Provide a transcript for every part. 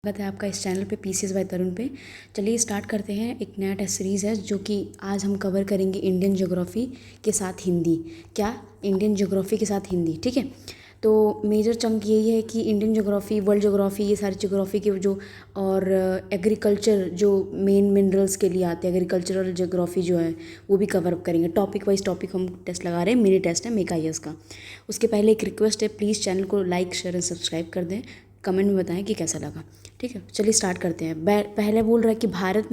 स्वागत है आपका इस चैनल पे पीसीएस बाय तरुण पे। चलिए स्टार्ट करते हैं। एक नया टेस्ट सीरीज़ है जो कि आज हम कवर करेंगे इंडियन ज्योग्राफी के साथ हिंदी। क्या? इंडियन ज्योग्राफी के साथ हिंदी, ठीक है। तो मेजर चंक यही है कि इंडियन ज्योग्राफी, वर्ल्ड ज्योग्राफी, ये सारी ज्योग्राफी के जो और एग्रीकल्चर जो मेन मिनरल्स के लिए आते हैं, एग्रीकल्चरल ज्योग्राफी जो है वो भी कवर अप करेंगे। टॉपिक वाइज टॉपिक हम टेस्ट लगा रहे हैं, मिनी टेस्ट है मेक आईएएस का। उसके पहले एक रिक्वेस्ट है, प्लीज़ चैनल को लाइक शेयर एंड सब्सक्राइब कर दें। कमेंट में बताएं कि कैसा लगा, ठीक है। चलिए स्टार्ट करते हैं। पहले बोल रहा है कि भारत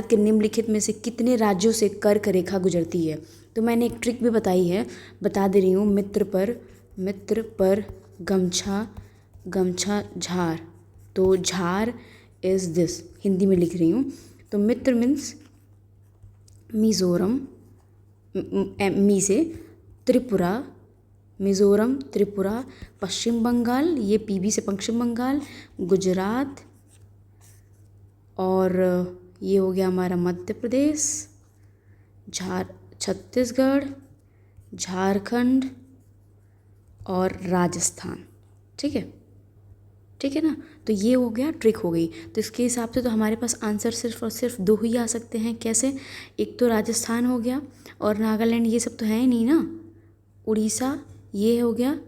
के निम्नलिखित में से कितने राज्यों से कर्क रेखा गुजरती है। तो मैंने एक ट्रिक भी बताई है, बता दे रही हूँ। मित्र पर गमछा झार, तो झार इज़ दिस, हिंदी में लिख रही हूँ। तो मित्र मीन्स मिज़ोरम, मी से त्रिपुरा, मिज़ोरम, त्रिपुरा, पश्चिम बंगाल, ये पीबी से पश्चिम बंगाल, गुजरात, और ये हो गया हमारा मध्य प्रदेश, छत्तीसगढ़, झारखंड और राजस्थान, ठीक है ना। तो ये हो गया, ट्रिक हो गई। तो इसके हिसाब से तो हमारे पास आंसर सिर्फ और सिर्फ दो ही आ सकते हैं। कैसे? एक तो राजस्थान हो गया, और नागालैंड ये सब तो है ही नहीं ना, उड़ीसा ये हो गया,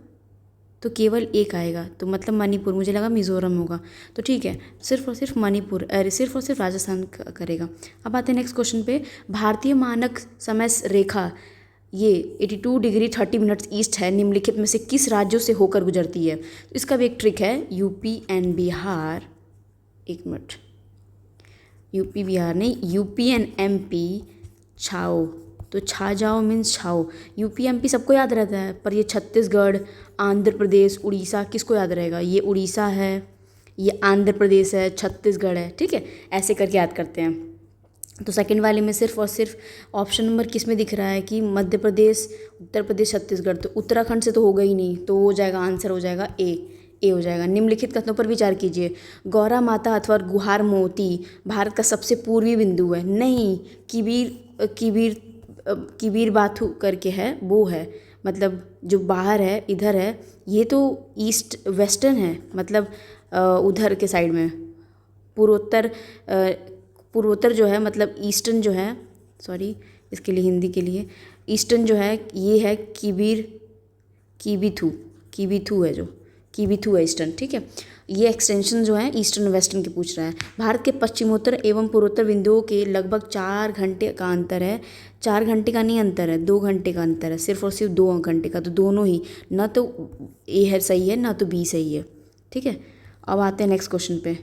तो केवल एक आएगा। तो मतलब मणिपुर, मुझे लगा मिज़ोरम होगा। तो ठीक है, सिर्फ और सिर्फ मणिपुर, अरे सिर्फ और सिर्फ राजस्थान करेगा। अब आते हैं नेक्स्ट क्वेश्चन पे। भारतीय मानक समय रेखा ये 82 डिग्री 30 मिनट्स ईस्ट है, निम्नलिखित में से किस राज्यों से होकर गुजरती है? तो इसका भी एक ट्रिक है, यूपी एंड बिहार, एक मिनट, यूपी बिहार नहीं, यूपी एंड एमपी छाओ। तो छा जाओ मीन्स छाओ। यूपी एमपी सबको याद रहता है, पर ये छत्तीसगढ़, आंध्र प्रदेश, उड़ीसा किसको याद रहेगा? ये उड़ीसा है, ये आंध्र प्रदेश है, छत्तीसगढ़ है, ठीक है। ऐसे करके याद करते हैं। तो सेकंड वाले में सिर्फ और सिर्फ ऑप्शन नंबर किस में दिख रहा है कि मध्य प्रदेश, उत्तर प्रदेश, छत्तीसगढ़। तो उत्तराखंड से तो होगा ही नहीं, तो हो जाएगा, आंसर हो जाएगा ए हो जाएगा। निम्नलिखित कथनों पर विचार कीजिए। गौरा माता अथवा गुहार मोती भारत का सबसे पूर्वी बिंदु है। नहीं, किबीर बाथू करके है, वो है, मतलब जो बाहर है, इधर है। ये तो ईस्ट वेस्टर्न है, मतलब उधर के साइड में, पूर्वोत्तर जो है, मतलब ईस्टर्न जो है, सॉरी इसके लिए हिंदी के लिए, ईस्टर्न जो है ये है कीबीथू है, जो कीबीथू है ईस्टर्न, ठीक है। ये एक्सटेंशन जो है ईस्टर्न वेस्टर्न के पूछ रहा है। भारत के पश्चिमोत्तर एवं पूर्वोत्तर बिंदुओं के लगभग 4 घंटे का अंतर है। 4 घंटे का नहीं अंतर है, 2 घंटे का अंतर है, सिर्फ और सिर्फ 2 घंटे का। तो दोनों ही, ना तो ए है सही है, ना तो बी सही है, ठीक है। अब आते हैं नेक्स्ट क्वेश्चन पे।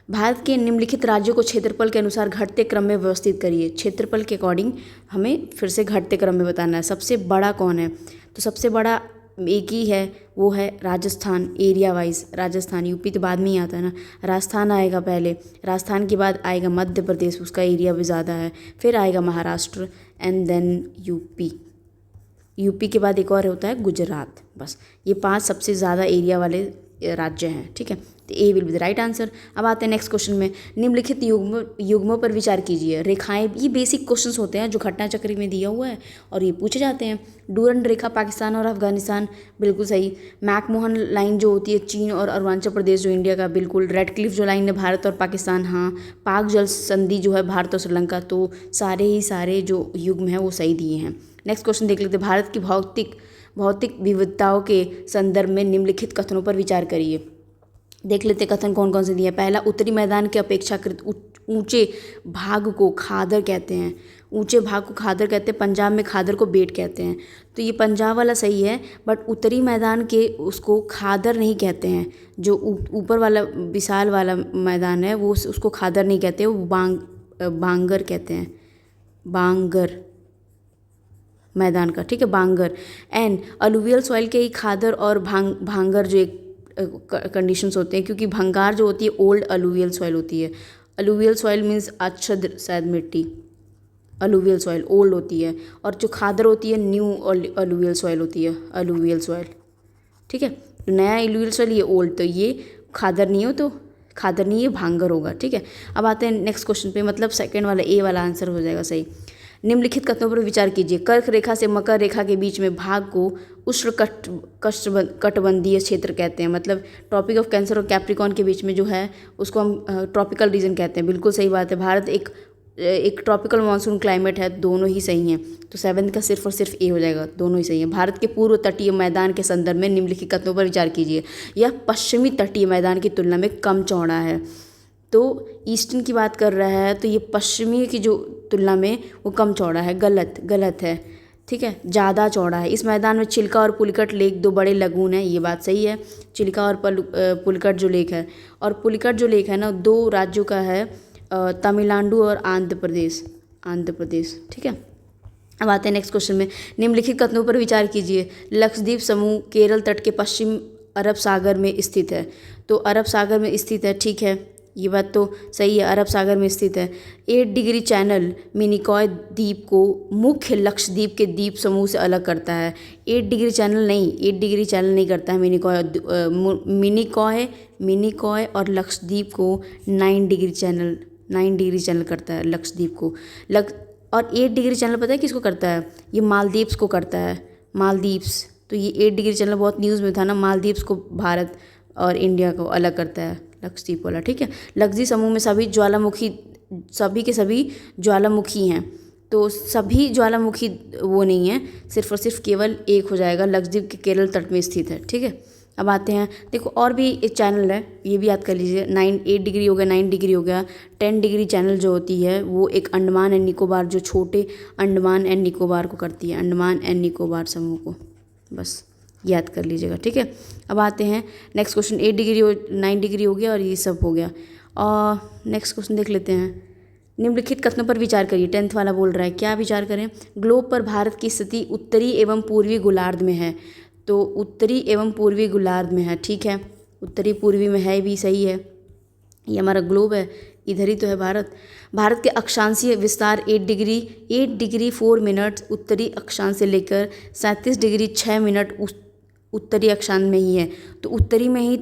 भारत के निम्नलिखित राज्यों को क्षेत्रफल के अनुसार घटते क्रम में व्यवस्थित करिए। क्षेत्रफल के अकॉर्डिंग हमें फिर से घटते क्रम में बताना है। सबसे बड़ा कौन है? तो सबसे बड़ा एक ही है, वो है Rajasthan. Area wise Rajasthan, UP तो बाद में ही आता है ना। राजस्थान आएगा पहले, राजस्थान के बाद आएगा मध्य प्रदेश, उसका एरिया भी ज़्यादा है, फिर आएगा महाराष्ट्र एंड देन यूपी के बाद एक और होता है गुजरात। बस ये 5 सबसे ज़्यादा एरिया वाले राज्य हैं, ठीक है। तो A will be the right answer. अब आते हैं नेक्स्ट क्वेश्चन में। निम्नलिखित युग्मों पर विचार कीजिए। रेखाएं, ये बेसिक क्वेश्चंस होते हैं जो घटना चक्र में दिया हुआ है और ये पूछे जाते हैं। डूरंड रेखा पाकिस्तान और अफगानिस्तान, बिल्कुल सही। मैकमोहन लाइन जो होती है चीन और अरुणाचल प्रदेश जो इंडिया का, बिल्कुल। रेड क्लिफ जो लाइन है भारत और पाकिस्तान, हाँ। पाक जल संधि जो है भारत और श्रीलंका। तो सारे जो युग्म हैं वो सही दिए हैं। नेक्स्ट क्वेश्चन देख लेते हैं। भारत की भौतिक विविधताओं के संदर्भ में निम्नलिखित कथनों पर विचार करिए। देख लेते कथन कौन कौन से दिए हैं। पहला, उत्तरी मैदान के अपेक्षाकृत ऊंचे भाग को खादर कहते हैं। ऊंचे भाग को खादर कहते हैं। पंजाब में खादर को बेट कहते हैं। तो ये पंजाब वाला सही है, बट उत्तरी मैदान के उसको खादर नहीं कहते हैं। जो ऊपर वाला विशाल वाला मैदान है वो उसको खादर नहीं कहते, वो बांगर कहते हैं। बांगर मैदान का, ठीक है, बांगर। एंड अलुवियल सॉइल के ही खादर और भांगर जो एक कंडीशंस होते हैं, क्योंकि भंगार जो होती है ओल्ड अलुवियल सॉइल होती है। अलुवियल सॉइल मीन्स आच्छादित शायद मिट्टी, अलुवियल सॉइल ओल्ड होती है, और जो खादर होती है न्यू अलुवियल सॉइल होती है, अलुवियल सॉइल, ठीक है। नया अलुवियल सॉइल ये ओल्ड, तो ये खादर नहीं हो, तो खादर नहीं, ये भांगर होगा, ठीक है। अब आते हैं नेक्स्ट क्वेश्चन पे, मतलब सेकंड वाला ए वाला आंसर हो जाएगा सही। निम्नलिखित कथनों पर विचार कीजिए। कर्क रेखा से मकर रेखा के बीच में भाग को उष्ण कटिबंधीय क्षेत्र कहते हैं। मतलब ट्रॉपिक ऑफ कैंसर और कैप्रिकॉन के बीच में जो है उसको हम ट्रॉपिकल रीजन कहते हैं। बिल्कुल सही बात है। भारत एक ट्रॉपिकल मानसून क्लाइमेट है, दोनों ही सही हैं। तो 7 का सिर्फ और सिर्फ ए हो जाएगा, दोनों ही सही हैं। भारत के पूर्व तटीय मैदान के संदर्भ में निम्नलिखित कथनों पर विचार कीजिए। यह पश्चिमी तटीय मैदान की तुलना में कम चौड़ा है। तो ईस्टर्न की बात कर रहा है तो ये पश्चिमी की जो तुलना में वो कम चौड़ा है। गलत है, ठीक है, ज़्यादा चौड़ा है। इस मैदान में चिल्का और पुलिकट लेक 2 बड़े लगून हैं, ये बात सही है। चिल्का और पुलिकट जो लेक है, और पुलिकट जो लेक है ना 2 राज्यों का है, तमिलनाडु और आंध्र प्रदेश, ठीक है। अब आते हैं नेक्स्ट क्वेश्चन में। निम्नलिखित कथनों पर विचार कीजिए। लक्षद्वीप समूह केरल तट के पश्चिम अरब सागर में स्थित है। तो अरब सागर में स्थित है, ठीक है, ये बात तो सही है, अरब सागर में स्थित है। 8 डिग्री चैनल मिनिकॉय द्वीप को मुख्य लक्षद्वीप के द्वीप समूह से अलग करता है। 8 डिग्री चैनल नहीं करता है मिनिकॉय और लक्षद्वीप को 9 डिग्री चैनल करता है लक्षद्वीप को। और 8 डिग्री चैनल पता है किसको करता है? ये मालदीव्स को करता है, मालदीव्स। तो ये 8 डिग्री चैनल बहुत न्यूज़ में था ना, मालदीव्स को भारत और इंडिया को अलग करता है लक्षद्वीप वाला, ठीक है। लक्षद्वीप समूह में सभी के सभी ज्वालामुखी हैं। तो सभी ज्वालामुखी वो नहीं है, सिर्फ और सिर्फ केवल एक हो जाएगा, लक्षद्वीप के केरल तट में स्थित है, ठीक है। अब आते हैं, देखो और भी एक चैनल है, ये भी याद कर लीजिए। 8 डिग्री हो गया, 9 डिग्री हो गया। 10 डिग्री चैनल जो होती है वो एक अंडमान एंड निकोबार, जो छोटे अंडमान एंड निकोबार को करती है, अंडमान एंड निकोबार समूह को, बस याद कर लीजिएगा, ठीक है। अब आते हैं नेक्स्ट क्वेश्चन। 8 डिग्री 9 डिग्री हो गया और ये सब हो गया। और नेक्स्ट क्वेश्चन देख लेते हैं। निम्नलिखित कथनों पर विचार करिए। 10th वाला बोल रहा है, क्या विचार करें? ग्लोब पर भारत की स्थिति उत्तरी एवं पूर्वी गोलार्ध में है। तो उत्तरी एवं पूर्वी गोलार्ध में है, ठीक है, उत्तरी पूर्वी में है भी सही है। ये हमारा ग्लोब है, इधर ही तो है भारत। भारत के अक्षांशीय विस्तार 8 डिग्री 4 मिनट उत्तरी अक्षांश से लेकर 37 डिग्री 6 मिनट उत्तरी अक्षांश में ही है। तो उत्तरी में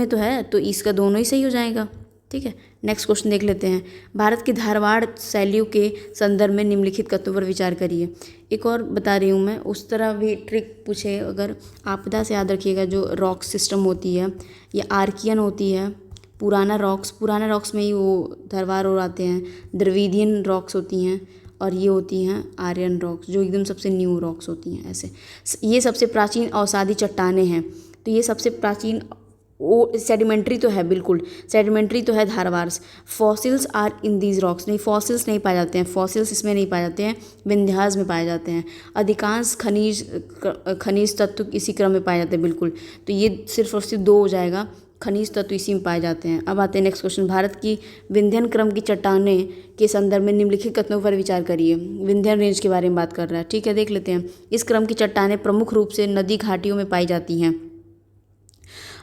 तो है, तो इसका दोनों ही सही हो जाएगा, ठीक है। नेक्स्ट क्वेश्चन देख लेते हैं। भारत की धारवाड़ शैलियों के संदर्भ में निम्नलिखित कथनों पर विचार करिए। एक और बता रही हूँ मैं, उस तरह भी ट्रिक पूछे अगर, आपदा से याद रखिएगा। जो रॉक सिस्टम होती है ये आर्कियन होती है, पुराना रॉक्स में ही वो धरवार और आते हैं। द्रविडियन रॉक्स होती हैं और ये होती हैं आर्यन रॉक्स, जो एकदम सबसे न्यू रॉक्स होती हैं। ऐसे ये सबसे प्राचीन अवसादी चट्टानें हैं। तो ये सबसे प्राचीन सेडिमेंट्री तो है, बिल्कुल सेडिमेंट्री तो है Dharwad. Fossils are in these rocks, नहीं फॉसिल्स नहीं पाए जाते हैं, फॉसिल्स इसमें नहीं पाए जाते हैं, विंध्यास में पाए जाते हैं। अधिकांश खनिज तत्व इसी क्रम में पाए जाते हैं, बिल्कुल। तो ये सिर्फ और सिर्फ 2 हो जाएगा, खनिज तत्व इसी में पाए जाते हैं। अब आते हैं नेक्स्ट क्वेश्चन। भारत की विंध्यन क्रम की चट्टानें के संदर्भ में निम्नलिखित कथनों पर विचार करिए। विंध्यन रेंज के बारे में बात कर रहा है, ठीक है, देख लेते हैं। इस क्रम की चट्टानें प्रमुख रूप से नदी घाटियों में पाई जाती हैं।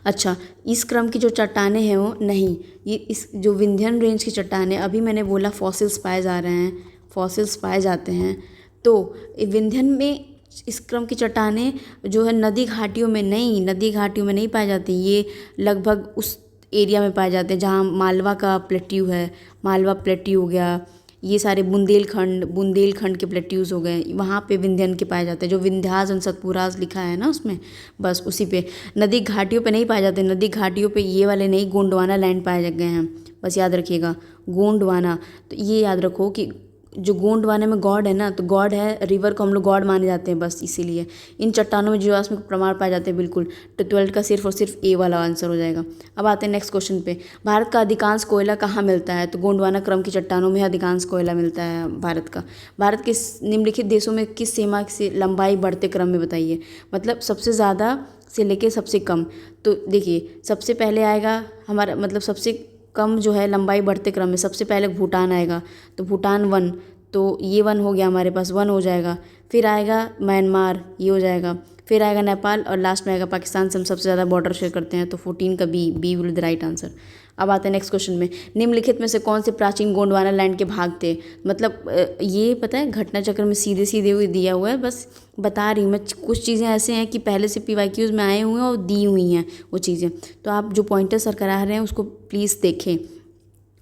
अच्छा, इस क्रम की जो चट्टानें हैं वो नहीं, ये इस जो विंध्यन रेंज की चट्टानें, अभी मैंने बोला फॉसिल्स पाए जा रहे हैं, फॉसिल्स पाए जाते हैं। तो विंध्यन में इस क्रम की चट्टानें जो है नदी घाटियों में नहीं पाई जाती। ये लगभग उस एरिया में पाए जाते हैं जहाँ मालवा का प्लेट्यू है, मालवा प्लेट्यू हो गया, ये सारे बुंदेलखंड के प्लेट्यूज़ हो गए, वहाँ पे विंध्यन के पाए जाते हैं। जो विंध्यास और सतपुरास लिखा है ना उसमें, बस उसी पे। नदी घाटियों पे नहीं पाए जाते, नदी घाटियों पे ये वाले नहीं, गोंडवाना लैंड पाए गए हैं, बस याद रखिएगा गोंडवाना। तो ये याद रखो कि जो गोंडवाना में गॉड है ना, तो गॉड है, रिवर को हम लोग गॉड माने जाते हैं, बस इसीलिए। इन चट्टानों में जीवाश्म प्रमाण पाए जाते हैं, बिल्कुल। तो 12 का सिर्फ और सिर्फ ए वाला आंसर हो जाएगा। अब आते हैं नेक्स्ट क्वेश्चन पे। भारत का अधिकांश कोयला कहाँ मिलता है? तो गोंडवाना क्रम की चट्टानों में अधिकांश कोयला मिलता है भारत का। भारत के निम्नलिखित देशों में किस सीमा से लंबाई बढ़ते क्रम में बताइए, मतलब सबसे ज़्यादा से लेके सबसे कम। तो देखिए, सबसे पहले आएगा हमारा, मतलब सबसे कम जो है लंबाई बढ़ते क्रम में, सबसे पहले भूटान आएगा। तो भूटान 1, तो ये 1 हो गया हमारे पास, 1 हो जाएगा। फिर आएगा म्यांमार, ये हो जाएगा। फिर आएगा नेपाल और लास्ट में आएगा पाकिस्तान से हम सबसे ज़्यादा बॉर्डर शेयर करते हैं। तो 14 का B will the right answer. अब आते हैं नेक्स्ट क्वेश्चन में। निम्नलिखित में से कौन से प्राचीन गोंडवाना लैंड के भाग थे? मतलब ये पता है घटना चक्र में सीधे हुए दिया हुआ है, बस बता रही हूँ मैं। कुछ चीज़ें ऐसे हैं कि पहले से PYQs में आए हुए हैं और दी हुई हैं वो चीज़ें, तो आप जो पॉइंटर सर करा रहे हैं उसको प्लीज़ देखें।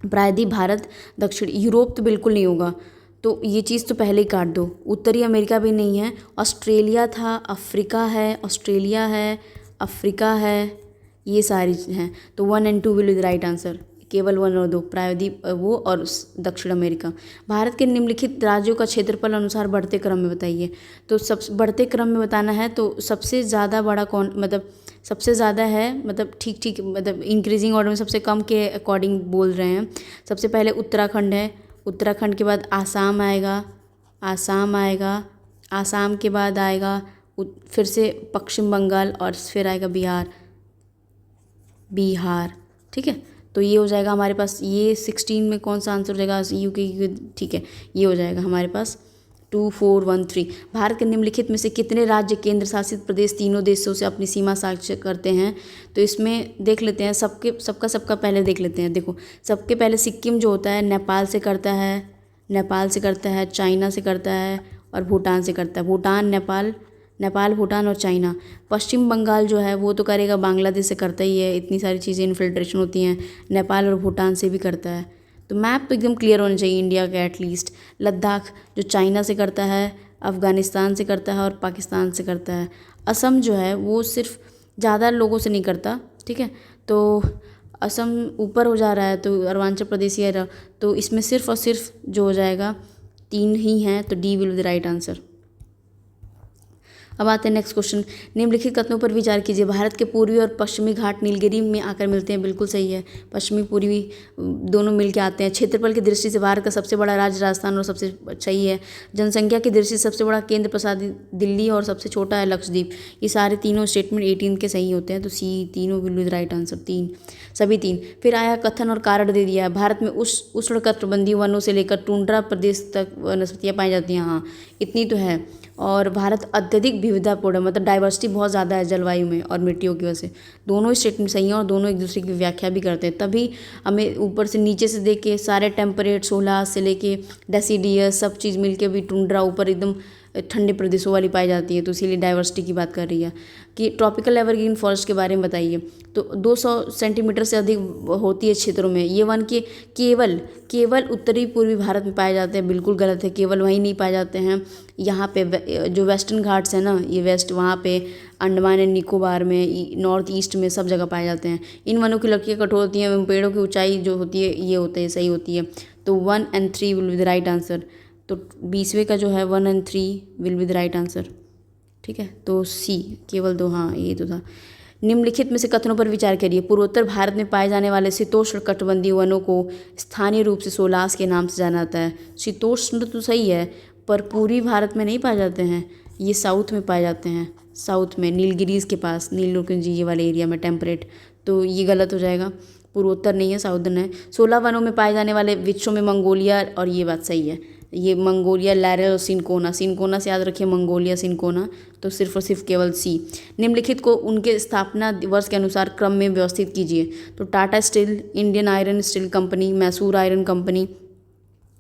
प्रायद्वीप भारत, दक्षिण यूरोप तो बिल्कुल नहीं होगा, तो ये चीज़ तो पहले ही काट दो। उत्तरी अमेरिका भी नहीं है, ऑस्ट्रेलिया था, अफ्रीका है, ऑस्ट्रेलिया है, अफ्रीका है, ये सारी हैं। तो 1 और 2 will be the right answer. केवल 1 और 2, प्रायद्वीप वो और दक्षिण अमेरिका। भारत के निम्नलिखित राज्यों का क्षेत्रफल अनुसार बढ़ते क्रम में बताइए। तो सब बढ़ते क्रम में बताना है तो सबसे ज़्यादा बड़ा कौन, मतलब सबसे ज़्यादा है, मतलब ठीक ठीक, मतलब इंक्रीजिंग ऑर्डर में सबसे कम के अकॉर्डिंग बोल रहे हैं। सबसे पहले उत्तराखंड है, उत्तराखंड के बाद आसाम आएगा, आसाम आएगा, आसाम के बाद आएगा फिर से पश्चिम बंगाल और फिर आएगा बिहार, बिहार। ठीक है, तो ये हो जाएगा हमारे पास। ये 16 में कौन सा आंसर हो जाएगा, यूके। ठीक है, ये हो जाएगा हमारे पास 2 4 1 3। भारत के निम्नलिखित में से कितने राज्य केंद्र शासित प्रदेश तीनों देशों से अपनी सीमा साझा करते हैं। तो इसमें देख लेते हैं सबका पहले देख लेते हैं। देखो, सबके पहले सिक्किम जो होता है नेपाल से करता है, नेपाल से करता है, चाइना से करता है और भूटान से करता है। भूटान, नेपाल, भूटान और चाइना। पश्चिम बंगाल जो है वो तो करेगा, बांग्लादेश से करता ही है, इतनी सारी चीज़ें इन्फिल्ट्रेशन होती हैं, नेपाल और भूटान से भी करता है। तो मैप तो एकदम क्लियर होना चाहिए इंडिया का एटलीस्ट। लद्दाख जो चाइना से करता है, अफ़गानिस्तान से करता है और पाकिस्तान से करता है। असम जो है वो सिर्फ ज़्यादा लोगों से नहीं करता, ठीक है। तो असम ऊपर हो जा रहा है तो अरुणाचल प्रदेश ही है, तो इसमें सिर्फ और सिर्फ जो हो जाएगा 3 ही हैं, तो D will be the right answer. अब आते हैं नेक्स्ट क्वेश्चन। निम्नलिखित कथनों पर विचार कीजिए। भारत के पूर्वी और पश्चिमी घाट नीलगिरी में आकर मिलते हैं। बिल्कुल सही है, पश्चिमी पूर्वी दोनों मिल के आते हैं। क्षेत्रफल की दृष्टि से भारत का सबसे बड़ा राज्य राजस्थान और सबसे सही है। जनसंख्या की दृष्टि से सबसे बड़ा केंद्र प्रशासित दिल्ली और सबसे छोटा है लक्षद्वीप। ये सारे तीनों स्टेटमेंट 18 के सही होते हैं, तो सी तीनों will be the right answer, 3 सभी 3। फिर आया कथन और कारण दे दिया है। भारत में उष्णकटिबंधीय वनों से लेकर टुंड्रा प्रदेश तक वनस्पतियाँ पाई जाती हैं। हाँ, इतनी तो है। और भारत अत्यधिक विविधतापूर्ण है, मतलब डाइवर्सिटी बहुत ज़्यादा है जलवायु में और मिट्टियों की वजह से। दोनों स्टेटमेंट सही हैं और दोनों एक दूसरे की व्याख्या भी करते हैं। तभी हमें ऊपर से नीचे से देख के सारे टेम्परेट 16 से लेके डेसीडियस सब चीज़ मिलके भी टुंड्रा ऊपर एकदम ठंडे प्रदेशों वाली पाई जाती है, तो इसीलिए डाइवर्सिटी की बात कर रही है। कि ट्रॉपिकल एवरग्रीन फॉरेस्ट के बारे में बताइए। तो 200 सेंटीमीटर से अधिक होती है क्षेत्रों में। ये वन के केवल उत्तरी पूर्वी भारत में पाए जाते हैं। बिल्कुल गलत है, केवल वहीं नहीं पाए जाते हैं। यहाँ पे जो वेस्टर्न घाट्स हैं ना, ये वेस्ट, वहाँ पे अंडमान एंड निकोबार में, नॉर्थ ईस्ट में सब जगह पाए जाते हैं। इन वनों की लकड़ियाँ कठोर होती हैं एवं पेड़ों की ऊंचाई जो होती है ये होता है, सही होती है। तो 1 और 3 will be the right answer. तो 20वें का जो है 1 और 3 will be the right answer. ठीक है, तो सी केवल 2, हाँ ये तो था। निम्नलिखित में से कथनों पर विचार करिए। पूर्वोत्तर भारत में पाए जाने वाले शीतोष्ण कटिबंधीय वनों को स्थानीय रूप से सोलास के नाम से जाना जाता है। शीतोष्ण तो सही है, पर पूर्वी भारत में नहीं पाए जाते हैं, ये साउथ में पाए जाते हैं। साउथ में नीलगिरीज के पास, नीलगिरी ये वाले एरिया में टेम्परेट, तो ये गलत हो जाएगा। पूर्वोत्तर नहीं है, साउदर्न है। 16 वनों में पाए जाने वाले वृक्षों में मंगोलिया, और ये बात सही है, ये मंगोलिया, लैरल और सिनकोना। सिनकोना से याद रखिए, मंगोलिया, सिनकोना। तो सिर्फ और सिर्फ केवल सी। निम्नलिखित को उनके स्थापना वर्ष के अनुसार क्रम में व्यवस्थित कीजिए। तो Tata steel, Indian iron steel company, Mysore iron company,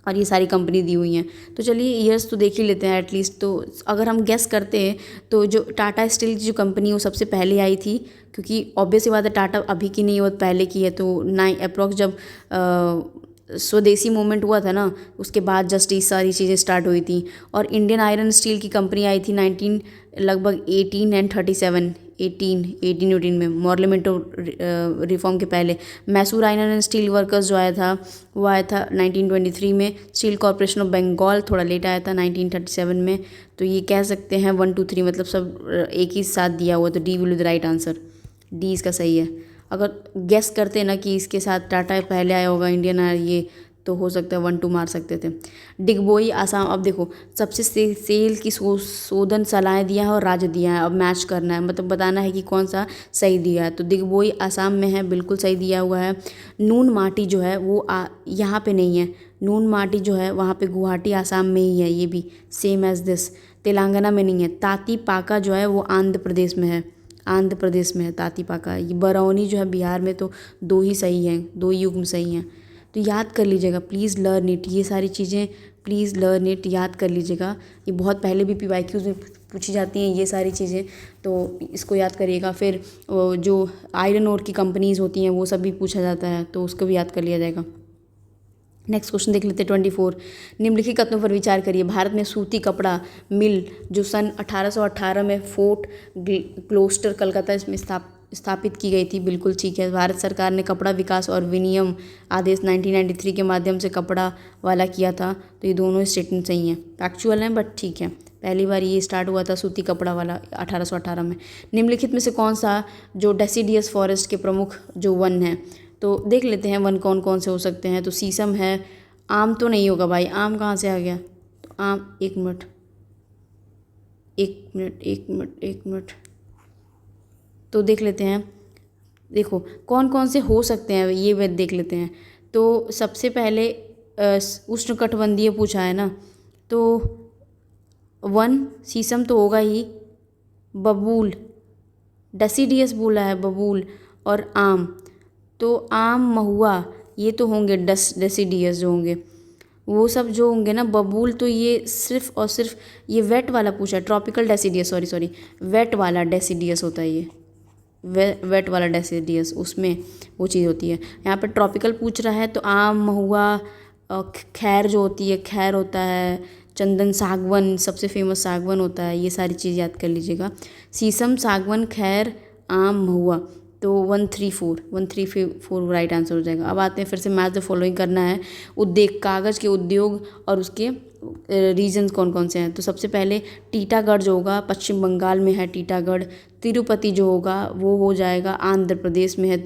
और ये सारी कंपनी दी हुई हैं। तो चलिए ईयर्स तो देख ही लेते हैं एटलीस्ट। तो अगर हम गेस करते हैं तो जो टाटा स्टील की जो कंपनी है वो सबसे पहले आई थी, क्योंकि ऑब्वियस ही बात है टाटा अभी की नहीं है, बहुत पहले की है। तो 9 अप्रॉक्स जब स्वदेशी मूवमेंट हुआ था ना, उसके बाद जस्ट ये सारी चीज़ें स्टार्ट हुई थी। और इंडियन आयरन स्टील की कंपनी आई थी 18 में, मॉर्लेमेंटो रिफॉर्म के पहले। Mysore iron and steel workers जो आया था वो आया था 1923 में। स्टील कॉर्पोरेशन ऑफ बंगाल थोड़ा लेट आया था 1937 में। तो ये कह सकते हैं 1 2 3 मतलब सब एक ही साथ दिया हुआ, तो D will be the right answer. D इसका सही है। अगर गेस करते ना कि इसके साथ टाटा पहले आया होगा, इंडियन आया, ये तो हो सकता है 1 2 मार सकते थे। डिगबोई आसाम, अब देखो सबसे सेल की शोधन सलाहें दिया है और राज्य दिया है, अब मैच करना है, मतलब बताना है कि कौन सा सही दिया है। तो डिगबोई आसाम में है, बिल्कुल सही दिया हुआ है। नून माटी जो है वो यहाँ पे नहीं है, नून माटी जो है वहाँ पे गुवाहाटी आसाम में ही है, ये भी सेम एज दिस। तेलंगाना में नहीं है। ताती पाका जो है वो आंध्र प्रदेश में है, आंध्र प्रदेश में है ताती पाका। ये बरौनी जो है बिहार में। तो 2 ही सही हैं, 2 युग्म सही हैं। तो याद कर लीजिएगा, प्लीज़ लर्न इट, ये सारी चीज़ें प्लीज़ लर्न इट, याद कर लीजिएगा। ये बहुत पहले भी PYQs में पूछी जाती हैं ये सारी चीज़ें, तो इसको याद करिएगा। फिर जो आयरन ओर की कंपनीज़ होती हैं वो सब भी पूछा जाता है, तो उसको भी याद कर लिया जाएगा। नेक्स्ट क्वेश्चन देख लेते हैं 24। निम्नलिखित कथनों पर विचार करिए। भारत में सूती कपड़ा मिल जो सन 1818 में फोर्ट क्लोस्टर कलकत्ता इसमें स्थापित की गई थी, बिल्कुल ठीक है। भारत सरकार ने कपड़ा विकास और विनियम आदेश 1993 के माध्यम से कपड़ा वाला किया था। तो ये दोनों स्टेटमेंट सही हैं, फैक्चुअल हैं बट ठीक है। पहली बार ये स्टार्ट हुआ था सूती कपड़ा वाला 1818 में। निम्नलिखित में से कौन सा जो डेसिडियस फॉरेस्ट के प्रमुख जो वन हैं, तो देख लेते हैं वन कौन कौन से हो सकते हैं। तो शीशम है, आम तो नहीं होगा भाई, आम कहाँ से आ गया। तो आम, एक मिनट एक मिनट एक मिनट एक मिनट, तो देख लेते हैं। देखो कौन कौन से हो सकते हैं ये बात देख लेते हैं। तो सबसे पहले उष्णकटिबंधीय पूछा है ना, तो वन शीशम तो होगा ही, बबूल डेसिडियस बोला है, बबूल और आम, तो आम महुआ ये तो होंगे डेसिडियस जो होंगे, वो सब जो होंगे ना। बबूल तो ये सिर्फ और सिर्फ ये वेट वाला पूछा है, ट्रॉपिकल डेसिडियस, सॉरी वेट वाला डेसिडियस होता है ये, वेट वाला डेसिडियस, उसमें वो चीज़ होती है। यहाँ पे ट्रॉपिकल पूछ रहा है तो आम महुआ, खैर जो होती है खैर होता है, चंदन सागवन सबसे फेमस सागवन होता है, ये सारी चीज़ याद कर लीजिएगा। शीशम, सागवन, खैर, आम, महुआ, तो 134 राइट आंसर हो जाएगा। अब आते हैं फिर से मैच द फॉलोइंग करना है। उद्योग, कागज़ के उद्योग और उसके रीजन कौन कौन से हैं। तो सबसे पहले टीटागढ़ जो होगा पश्चिम बंगाल में है टीटागढ़। तिरुपति जो होगा वो हो जाएगा आंध्र प्रदेश में है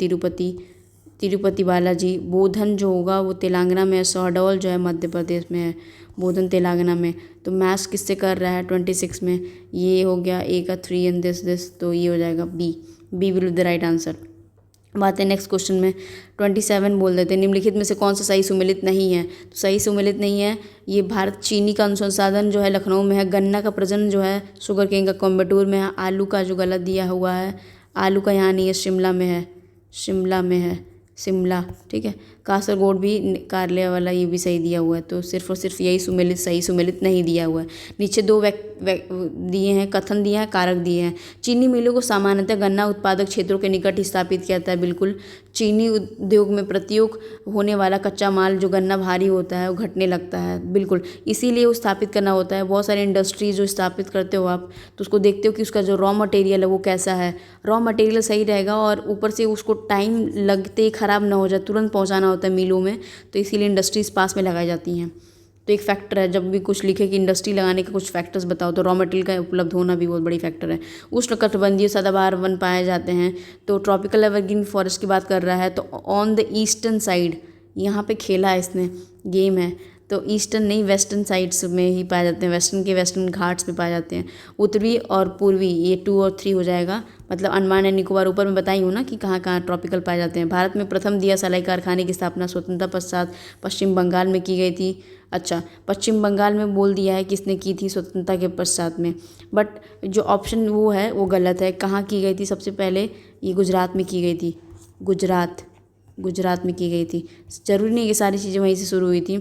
तिरुपति बालाजी। बोधन जो होगा वो तेलंगाना में है। शहडोल जो है मध्य प्रदेश में है, बोधन तेलंगाना में। तो मैथ्स किससे कर रहा है 26 में, ये हो गया ए का 3 एंड दिस, तो ये हो जाएगा B will be the right answer. बात है नेक्स्ट क्वेश्चन में 27 बोल देते हैं। निम्नलिखित में से कौन सा सही सुमेलित नहीं है। तो सही सुमेलित नहीं है ये, भारत चीनी का अनुसंधान जो है लखनऊ में है। गन्ना का प्रजनन जो है शुगर केन का कोयम्बटूर में है। आलू का जो गलत दिया हुआ है, आलू का यहाँ नहीं है, शिमला में है, शिमला ठीक है। कासरगोड भी कार्यालय वाला ये भी सही दिया हुआ है। तो सिर्फ और सिर्फ यही सुमेलित सही सुमेलित नहीं दिया हुआ है। नीचे दो दिए हैं, कथन दिए हैं, कारक दिए हैं। चीनी मिलों को सामान्यतः गन्ना उत्पादक क्षेत्रों के निकट ही स्थापित किया जाता है, बिल्कुल। चीनी उद्योग में प्रयोग होने वाला कच्चा माल जो गन्ना भारी होता है वो घटने लगता है, बिल्कुल, इसीलिए वो स्थापित करना होता है। बहुत सारे इंडस्ट्रीज जो स्थापित करते हो आप, तो उसको देखते हो कि उसका जो रॉ मटेरियल है वो कैसा है। रॉ मटेरियल सही रहेगा और ऊपर से उसको टाइम लगते ही ख़राब ना हो जाए, तुरंत पहुँचाना होता है मिलों में, तो इसीलिए इंडस्ट्रीज पास में लगाई जाती हैं। तो एक फैक्टर है, जब भी कुछ लिखे कि इंडस्ट्री लगाने के कुछ फैक्टर्स बताओ, तो रॉ मटेरियल का उपलब्ध होना भी बहुत बड़ी फैक्टर है। उष्णकटिबंधीय सदाबहार वन पाए जाते हैं। तो ट्रॉपिकल एवरग्रीन फॉरेस्ट की बात कर रहा है, तो ऑन द ईस्टर्न साइड, यहाँ पे खेला है इसने, गेम है, तो ईस्टर्न नहीं वेस्टर्न साइड्स में ही पाए जाते हैं, वेस्टर्न घाट्स में पाए जाते हैं। उत्तरी और पूर्वी, ये 2 और 3 हो जाएगा, मतलब अंडमान एंड निकोबार, ऊपर में बताई हूँ ना कि कहाँ कहाँ ट्रॉपिकल पाए जाते हैं। भारत में प्रथम दिया सलाई कारखाने की स्थापना स्वतंत्रता पश्चात पश्चिम बंगाल में की गई थी। अच्छा, पश्चिम बंगाल में बोल दिया है किसने की थी स्वतंत्रता के पश्चात में, बट जो ऑप्शन वो है वो गलत है। कहाँ की गई थी सबसे पहले, ये गुजरात में की गई थी, गुजरात में की गई थी। जरूरी नहीं कि सारी चीज़ें वहीं से शुरू हुई थी।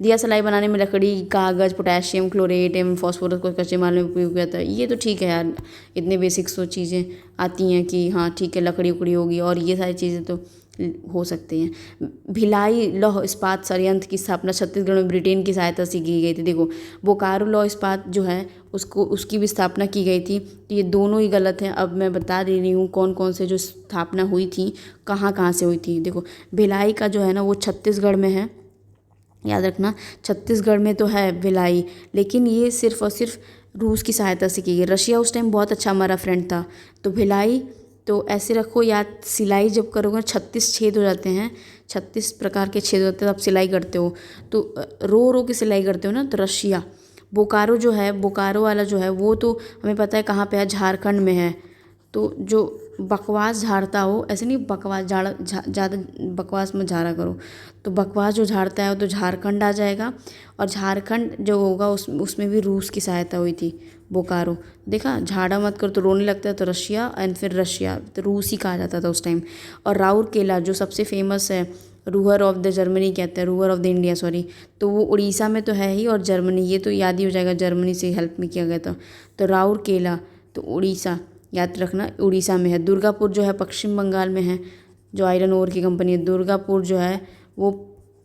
दिया सलाई बनाने में लकड़ी, कागज़, पोटेशियम क्लोरेट एवं फॉस्फोरस को कच्चे माल में उपयोग किया जाता है। ये तो ठीक है यार, इतने बेसिक्स तो चीज़ें आती हैं कि हाँ ठीक है लकड़ी उकड़ी होगी, और ये सारी चीज़ें तो हो सकती हैं। भिलाई लौह इस्पात संयंत्र की स्थापना छत्तीसगढ़ में ब्रिटेन की सहायता से की गई थी। देखो बोकारो लौह इस्पात जो है उसकी भी स्थापना की गई थी। तो ये दोनों ही गलत हैं। अब मैं बता दे रही हूँ कौन कौन से जो स्थापना हुई थी, कहाँ कहाँ से हुई थी। देखो भिलाई का जो है ना वो छत्तीसगढ़ में है, याद रखना, छत्तीसगढ़ में तो है भिलाई, लेकिन ये सिर्फ और सिर्फ रूस की सहायता से की गई। रशिया उस टाइम बहुत अच्छा हमारा फ्रेंड था। तो भिलाई तो ऐसे रखो याद, सिलाई जब करोगे 36 छेद हो जाते हैं, 36 प्रकार के छेद होते हैं, तब सिलाई करते हो, तो रो के सिलाई करते हो ना, तो रशिया। बोकारो जो है, बोकारो वाला जो है वो तो हमें पता है कहाँ पे है, झारखंड में है। तो जो बकवास झाड़ता हो, ऐसे नहीं बकवास ज़्यादा बकवास में झाड़ा करो, तो बकवास जो झाड़ता है वो तो झारखंड आ जाएगा, और झारखंड जो होगा उसमें भी रूस की सहायता हुई थी। बोकारो देखा, झाड़ा मत करो तो रोने लगता है, तो रशिया एंड फिर रशिया, तो रूस ही कहा जाता था उस टाइम। और राउरकेला जो सबसे फेमस है, रूहर ऑफ द जर्मनी कहते हैं, Ruhr of the India sorry, तो वो उड़ीसा में तो है ही, और जर्मनी ये तो याद ही हो जाएगा, जर्मनी से हेल्प में किया गया था। तो राउरकेला तो उड़ीसा, याद रखना उड़ीसा में है। दुर्गापुर जो है पश्चिम बंगाल में है, जो आयरन ओर की कंपनी है। दुर्गापुर जो है वो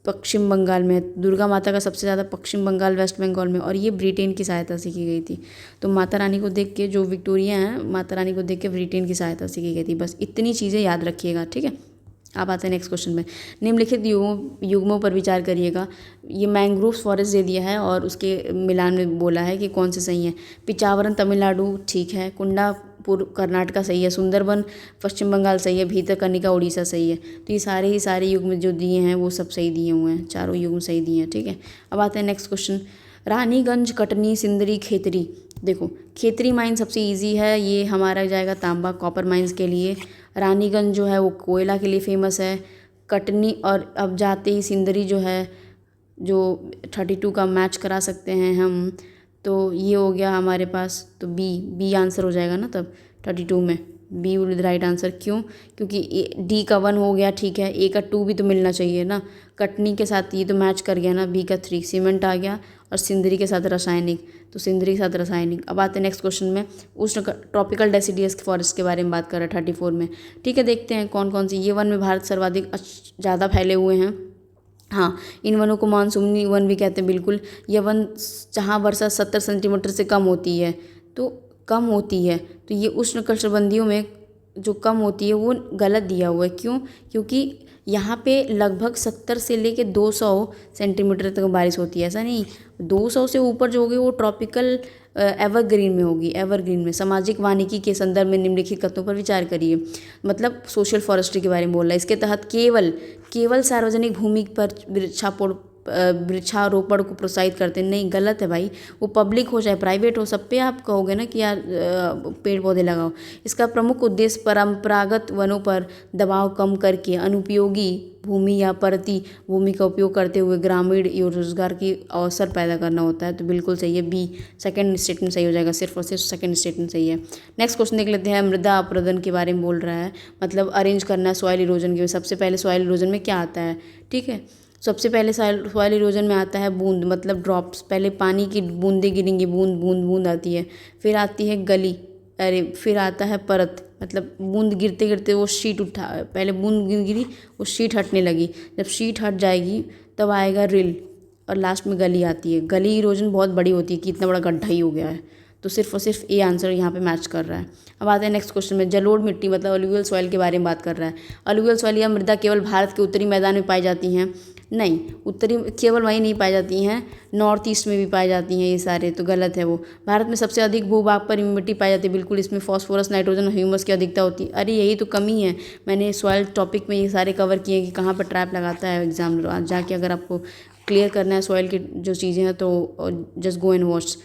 पश्चिम बंगाल में है। दुर्गा माता का सबसे ज़्यादा पश्चिम बंगाल, वेस्ट बंगाल में, और ये ब्रिटेन की सहायता से की गई थी। तो माता रानी को देख के, जो विक्टोरिया हैं, माता रानी को देख के ब्रिटेन की सहायता से की गई थी। बस इतनी चीज़ें याद रखिएगा, ठीक है। अब आते हैं नेक्स्ट क्वेश्चन में। निम्नलिखित युग्मों पर विचार करिएगा। ये मैंग्रोव फॉरेस्ट दे दिया है और उसके मिलान में बोला है कि कौन से सही है। पिचावरन तमिलनाडु ठीक है, कुंडापुर कर्नाटका सही है, सुंदरबन पश्चिम बंगाल सही है, भीतरकनिका उड़ीसा सही है। तो ये सारे युग्म जो दिए हैं वो सब सही दिए हुए हैं, चारों युग्म सही दिए हैं, ठीक है। अब आते हैं नेक्स्ट क्वेश्चन। रानीगंज, कटनी, सिंदरी, खेतरी। देखो, खेतरी माइन सबसे इजी है, ये हमारा जाएगा तांबा कॉपर माइंस के लिए। रानीगंज जो है वो कोयला के लिए फेमस है। कटनी, और अब जाते ही सिंदरी जो है, जो 32 का मैच करा सकते हैं हम, तो ये हो गया हमारे पास। तो बी आंसर हो जाएगा ना तब 32 में। B will be the right answer. क्यों? क्योंकि डी का 1 हो गया, ठीक है, ए का 2 भी तो मिलना चाहिए ना। कटनी के साथ ये तो मैच कर गया ना, बी का 3 सीमेंट आ गया, और सिंदरी के साथ रासायनिक, तो सिंदरी के साथ रासायनिक। अब आते हैं नेक्स्ट क्वेश्चन में। उष्ण ट्रॉपिकल डेसिडियस फॉरेस्ट के बारे में बात कर रहा है 34 में, ठीक है। देखते हैं कौन कौन सी। ये वन में भारत सर्वाधिक ज़्यादा फैले हुए हैं। हाँ, इन वनों को मानसूनी वन भी कहते हैं, बिल्कुल। यह वन जहाँ वर्षा 70 सेंटीमीटर से कम होती है, तो कम होती है, तो ये उष्णकटिबंधीय में जो कम होती है वो गलत दिया हुआ है। क्यों? क्योंकि यहाँ पे लगभग 70 से लेके 200 सेंटीमीटर तक बारिश होती है, ऐसा नहीं। 200 से ऊपर जो होगी वो ट्रॉपिकल एवरग्रीन में होगी, एवरग्रीन में। सामाजिक वानिकी के संदर्भ में निम्नलिखित कथनों पर विचार करिए। मतलब सोशल फॉरेस्ट्री के बारे में बोल रहा है। इसके तहत केवल सार्वजनिक भूमि पर वृक्षारोपण को प्रोत्साहित करते हैं। नहीं, गलत है भाई। वो पब्लिक हो चाहे प्राइवेट हो, सब पे आप कहोगे ना कि यार पेड़ पौधे लगाओ। इसका प्रमुख उद्देश्य परंपरागत वनों पर दबाव कम करके अनुपयोगी भूमि या परती भूमि का उपयोग करते हुए ग्रामीण रोजगार की अवसर पैदा करना होता है। तो बिल्कुल सही है, बी सेकंड स्टेटमेंट सही हो जाएगा, सिर्फ और सिर्फ सेकंड स्टेटमेंट सही है। नेक्स्ट क्वेश्चन देख लेते हैं। मृदा अपरदन के बारे में बोल रहा है, मतलब अरेंज करना सॉइल इरोजन के। सबसे पहले सॉइल इरोजन में क्या आता है, ठीक है। सबसे पहले सॉइल इरोजन में आता है बूंद, मतलब ड्रॉप्स। पहले पानी की बूंदें गिरेंगी, बूंद बूंद बूंद आती है। फिर आती है गली, फिर आता है परत, मतलब बूंद गिरते गिरते वो शीट उठा, पहले बूंद गिरी, वो शीट हटने लगी। जब शीट हट जाएगी तब आएगा रिल, और लास्ट में गली आती है। गली इरोजन बहुत बड़ी होती है कि इतना बड़ा गड्ढा ही हो गया है। तो सिर्फ और सिर्फ ए आंसर यहाँ पे मैच कर रहा है। अब आते हैं नेक्स्ट क्वेश्चन में। जलोढ़ मिट्टी मतलब अलुवियल सॉइल के बारे में बात कर रहा है। अलुवियल सॉइल या मृदा केवल भारत के उत्तरी मैदान में पाई जाती हैं? नहीं, उत्तरी केवल वहीं नहीं पाई जाती हैं, नॉर्थ ईस्ट में भी पाई जाती हैं ये सारे, तो गलत है वो। भारत में सबसे अधिक भूभाग पर मिट्टी पाई जाती है, बिल्कुल। इसमें फॉस्फोरस, नाइट्रोजन, ह्यूमस की अधिकता होती है। अरे यही तो कमी है। मैंने सॉइल टॉपिक में ये सारे कवर किए कि कहाँ पर ट्रैप लगाता है एग्जाम। आज जाके अगर आपको क्लियर करना है सॉइल की जो चीज़ें हैं तो जस्ट गो एंड वॉच।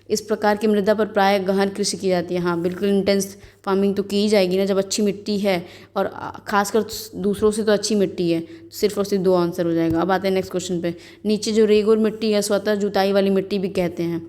इस प्रकार की मृदा पर प्राय गहन कृषि की जाती है। हाँ, बिल्कुल इंटेंस फार्मिंग तो की ही जाएगी ना जब अच्छी मिट्टी है, और खासकर दूसरों से तो अच्छी मिट्टी है। सिर्फ और सिर्फ 2 आंसर हो जाएगा। अब आते हैं नेक्स्ट क्वेश्चन पे। नीचे जो रेगुर मिट्टी है स्वतः जुताई वाली मिट्टी भी कहते हैं,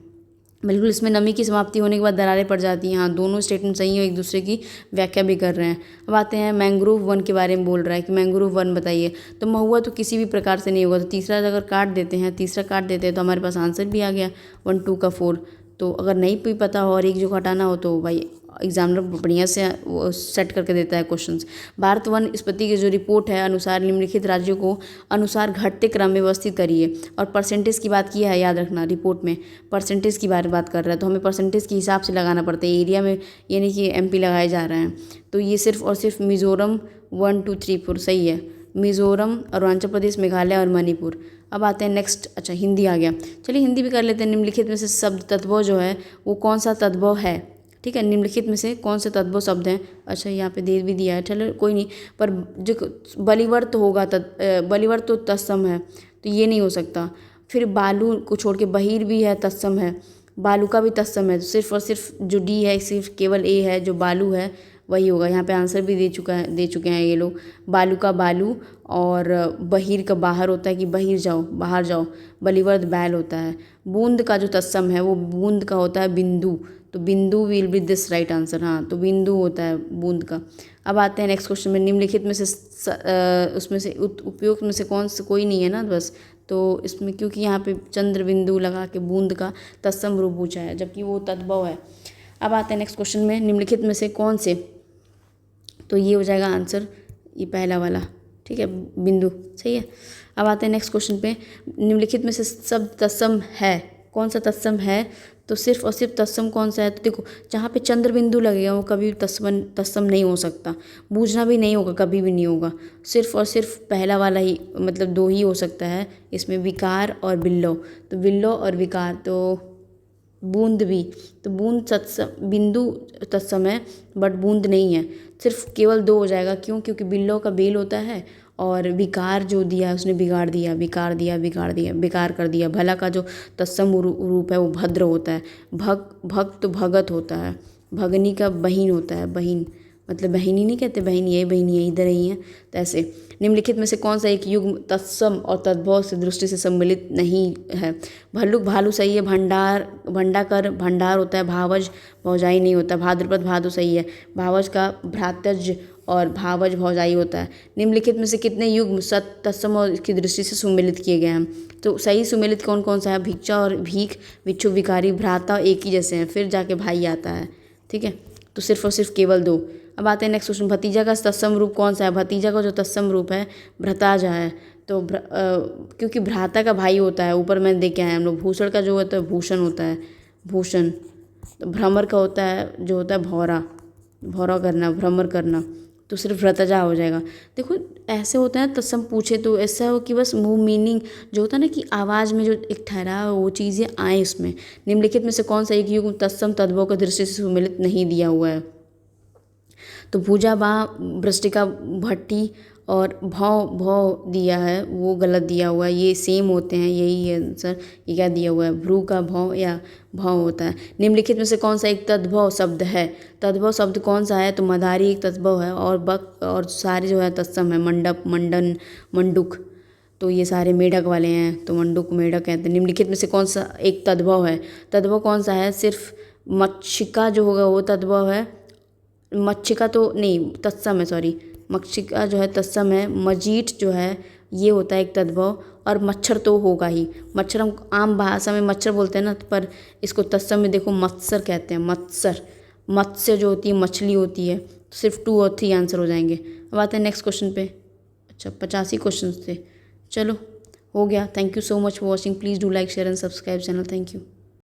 बिल्कुल। इसमें नमी की समाप्ति होने के बाद दरारें पड़ जाती हैं। हाँ, दोनों स्टेटमेंट सही है, एक दूसरे की व्याख्या भी कर रहे हैं। अब आते हैं मैंग्रोव वन के बारे में बोल रहा है कि मैंग्रोव वन बताइए। तो महुआ तो किसी भी प्रकार से नहीं होगा, तो तीसरा अगर काट देते हैं तो हमारे पास आंसर भी आ गया 1 2 का 4। तो अगर नहीं भी पता हो और एक जो हटाना हो तो भाई एग्जामिनर बढ़िया से वो सेट करके देता है क्वेश्चंस। भारत वन स्पति की जो रिपोर्ट है अनुसार निम्नलिखित राज्यों को अनुसार घटते क्रम में व्यवस्थित करिए। और परसेंटेज की बात की है, याद रखना, रिपोर्ट में परसेंटेज की बात कर रहा है, तो हमें परसेंटेज के हिसाब से लगाना पड़ता है एरिया में, ये नहीं कि MP लगाए जा रहे हैं। तो ये सिर्फ और सिर्फ मिज़ोरम 1 2 3 4 सही है। मिज़ोरम, अरुणाचल प्रदेश, मेघालय और मणिपुर। अब आते हैं नेक्स्ट। अच्छा, हिंदी आ गया, चलिए हिंदी भी कर लेते हैं। निम्नलिखित में से शब्द तद्भव जो है वो कौन सा तद्भव है, ठीक है। निम्नलिखित में से कौन से तद्भव शब्द हैं? अच्छा, यहाँ पे दे भी दिया है, चलो कोई नहीं। पर जो बलिवर्त होगा, बलिवर्त तो तत्सम है, तो ये नहीं हो सकता। फिर बालू को छोड़ के बहिर भी है, तत्सम है। बालू का भी तत्सम है, तो सिर्फ और सिर्फ जो डी है सिर्फ केवल ए है, जो बालू है वही होगा। यहाँ पे आंसर भी दे चुके हैं ये लोग। बालू का बालू, और बहिर का बाहर होता है कि बहिर जाओ, बाहर जाओ। बलिवर्द बैल होता है। बूंद का जो तत्सम है वो बूंद का होता है बिंदु, तो बिंदु will be this right answer. हाँ, तो बिंदु होता है बूंद का। अब आते हैं नेक्स्ट क्वेश्चन में। निम्नलिखित में से उसमें से उपयुक्त में से कौन से कोई नहीं है ना बस, तो इसमें क्योंकि यहाँ पे चंद्र बिंदु लगा के बूंद का तत्सम रूप पूछा है, जबकि वो तद्भव है। अब आते हैं नेक्स्ट क्वेश्चन में। निम्नलिखित में से कौन से, तो ये हो जाएगा आंसर, ये पहला वाला, ठीक है, बिंदु, सही है। अब आते हैं नेक्स्ट क्वेश्चन पे। निम्नलिखित में से शब्द तत्सम है, कौन सा तत्सम है? तो सिर्फ और सिर्फ तत्सम कौन सा है? तो देखो, जहाँ पे चंद्र बिंदु लगेगा वो कभी तत्सम नहीं हो सकता, बूझना भी नहीं होगा, कभी भी नहीं होगा। सिर्फ और सिर्फ पहला वाला ही, मतलब दो ही हो सकता है इसमें, विकार और बिल्लो। तो बिल्लो और विकार, तो बूंद भी, तो बूंद तत्सम, बिंदु तत्सम है बट बूंद नहीं है। सिर्फ केवल दो हो जाएगा, क्यों? क्योंकि बिल्लो का बेल होता है और विकार जो दिया उसने बिगाड़ दिया, बिगाड़ दिया, बेकार कर दिया। भला का जो तत्सम रूप है वो भद्र होता है। भक्त तो भगत होता है। भगनी का बहिन होता है, बहिन मतलब बहिनी नहीं कहते, बहिनी है, बहिनी है, इधर ही है। तो ऐसे निम्नलिखित में से कौन सा एक युग्म तत्सम और तद्भव से दृष्टि से सम्मिलित नहीं है? भल्लुक भालू सही है। भंडाकर भंडार होता है। भावज भौजाई नहीं होता। भाद्रपद भादु सही है। भावज का भ्रातज और भावज भौजाई होता है। निम्नलिखित में से कितने युग्म सत तत्सम और की दृष्टि से सुमेलित किए गए हैं? तो सही सुमेलित कौन कौन सा है? भिक्षा और भीख, भिक्षु विकारी, भ्राता एक ही जैसे हैं, फिर जाके भाई आता है, ठीक है। तो सिर्फ और सिर्फ केवल दो। अब आते हैं नेक्स्ट क्वेश्चन। भतीजा का तत्सम रूप कौन सा है? भतीजा का जो तत्सम रूप है भ्रताजा है। तो क्योंकि भ्राता का भाई होता है, ऊपर में देख के आए हम लोग। भूषण का जो होता है भूषण होता है, भूषण। तो भ्रमर का होता है जो होता है भौरा, भौरा करना, भ्रमर करना। तो सिर्फ भ्रतजा हो जाएगा। देखो ऐसे होता है तत्सम पूछे तो ऐसा हो कि बस मुंह मीनिंग जो होता है ना कि आवाज़ में जो एक ठहराव वो चीज़ें आए उसमें। निम्नलिखित में से कौन सा एक युग्म तत्सम तद्भव की दृष्टि से सुमेलित नहीं दिया हुआ है? तो भुजा बाँ भ्रष्टिका भट्टी और भौ भौ दिया है, वो गलत दिया हुआ है। ये सेम होते हैं, यही है आंसर। ये क्या दिया हुआ है? भ्रू का भौ या भौ होता है। निम्नलिखित में से कौन सा एक तद्भव शब्द है? तद्भव शब्द कौन सा है? तो मदारी एक तद्भव है और बक और सारे जो है तत्सम है। मंडप, मंडन, मंडुक, तो ये सारे मेढक वाले हैं, तो मंडुक मेढक कहते हैं। निम्नलिखित में से कौन सा एक तद्भव है? तद्भव कौन सा है? सिर्फ मक्षिका जो होगा वो तद्भव है। मक्षिका तो नहीं, तत्सम है, सॉरी। मक्षिका जो है तत्सम है। मजीठ जो है ये होता है एक तद्भव। और मच्छर तो होगा ही। मच्छर हम आम भाषा में मच्छर बोलते हैं ना, पर इसको तत्सम में देखो मत्सर कहते हैं, मत्सर। मत्स्य जो होती है मछली होती है। तो सिर्फ 2 और 3 आंसर हो जाएंगे। अब आते हैं नेक्स्ट क्वेश्चन पे। अच्छा 85 क्वेश्चन थे, चलो हो गया। Thank you so much for watching. Please do like share and subscribe channel. Thank you.